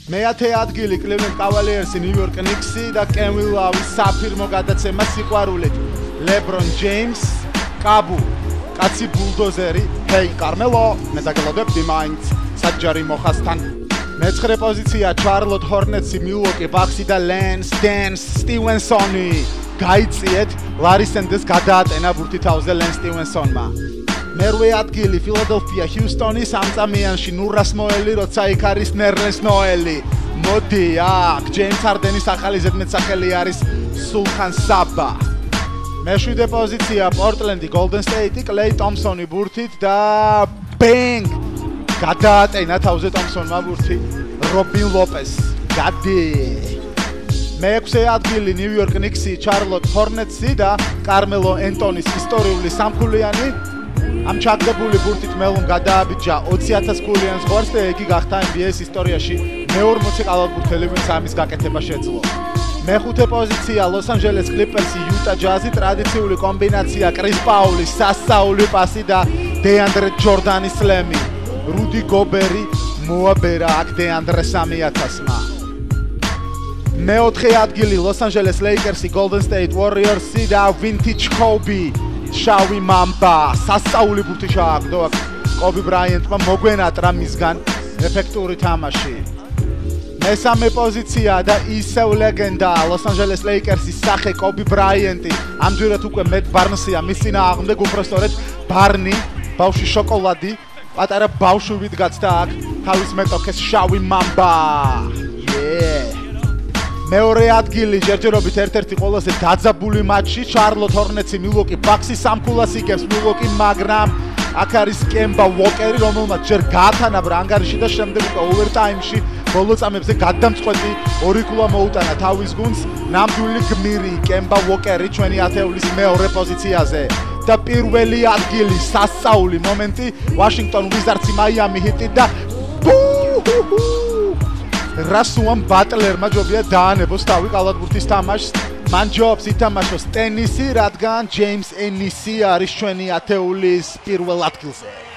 მეათე ადგილი Cleveland Cavaliers-ი, New York Knicks-ი და Kevin Love-ის საფირმო გადაცემა სიყვარულით. LeBron James, კაბუ, კაცი ბულდოზერი, Hey Carmelo, მე დაგელოდებდი მაინც საჯარი მოხასთან. მეცხრე პოზიცია Charlotte Hornets-ი, Milwaukee Bucks-ი და Lance Stevenson-ი. გაიწიეთ Larry Sanders გადაატენა ბურთი თავზე Lance Stevenson-მა. მერვე ადგილი Philadelphia Houston-ი სამწამიანში ნურას მოელი, როცა იქ არის Nerlens Noel-ი. მოდი აქ James Harden-ის ახალი ზედმეტსახელი არის Sultan Saba. მეშვიდე პოზიცია Portland-ი, Golden State-ი, Klay Thompson-ი ბურთით და bang! გადაატენა თავზე Thompson-მა ბურთი Robin Lopez. გადი. მეექვსე ადგილი New York Knicks-ი, Charlotte Hornets-ი და Carmelo Anthony-ის ისტორიული სამქულიანი ამ ჩაგდებული ბურთით მელომ გადააბიჯა 20,000 ქულიანს ზღვარს და იგი გახდა NBA-ის ისტორიაში მე-40 კალათბურთელი, ვინც ამის გაკეთება შეძლო. მეხუთე პოზიცია Los Angeles Clippers-ი, Utah Jazz-ი, ტრადიციული კომბინაცია Chris Paul-ის სასწაული პასი და DeAndre Jordan-ის სლემი. Rudy Gobert-ი მოაბერა აქ DeAndre 3000-მა. მეოთხე ადგილი Los Angeles Lakers-ი, Golden State Warriors-ი და Vintage Kobe. Shawi Mamba, სასწაული ბურთი ჩააგდო აქ Kobe Bryant-მა მოგვენატრა მისგან ეფექტური თამაში. მესამე პოზიცია და ისევ ლეგენდა Los Angeles Lakers-ის სახე Kobe Bryant-ი. ამჯერად უკვე Matt Barnes-ია მის წინააღმდეგ, უпростоრეთ ბარნი, ბავშვი შოკოლადი, პატარა ბავშვივით გაცდა აქ თავის მეტოქეს Shawi Mamba. მეორე ადგილი ჯერჯერობით ერთ-ერთი ყველაზე დაძაბული მატჩი Charlotte Hornets-ი, Milwaukee Bucks-ი სამქულას იგებს Milwaukee, მაგრამ აქ არის Kemba Walker-ი, რომელმაც ჯერ გაათანაბრა ანგარიში და შემდეგ უკვე ოვერტაიმში ბოლო წამებზე გადამწყვეტი ორი ქულა მოუტანა თავის გუნდს. ნამდვილი გმირი Kemba Walker-ი ჩვენი ათეულის მეორე პოზიციაზე. და პირველი ადგილი სასწაული მომენტი Washington Wizards-ი, Miami Heat-ი და Rasuan Butler-მა ჯობია დაანებოს თავი კალათბურთის თამაშს. მან ჯობს ითამაშოს ტენისი, რადგან James Ennis-ი არის ჩვენი ათეულის პირველ ადგილზე.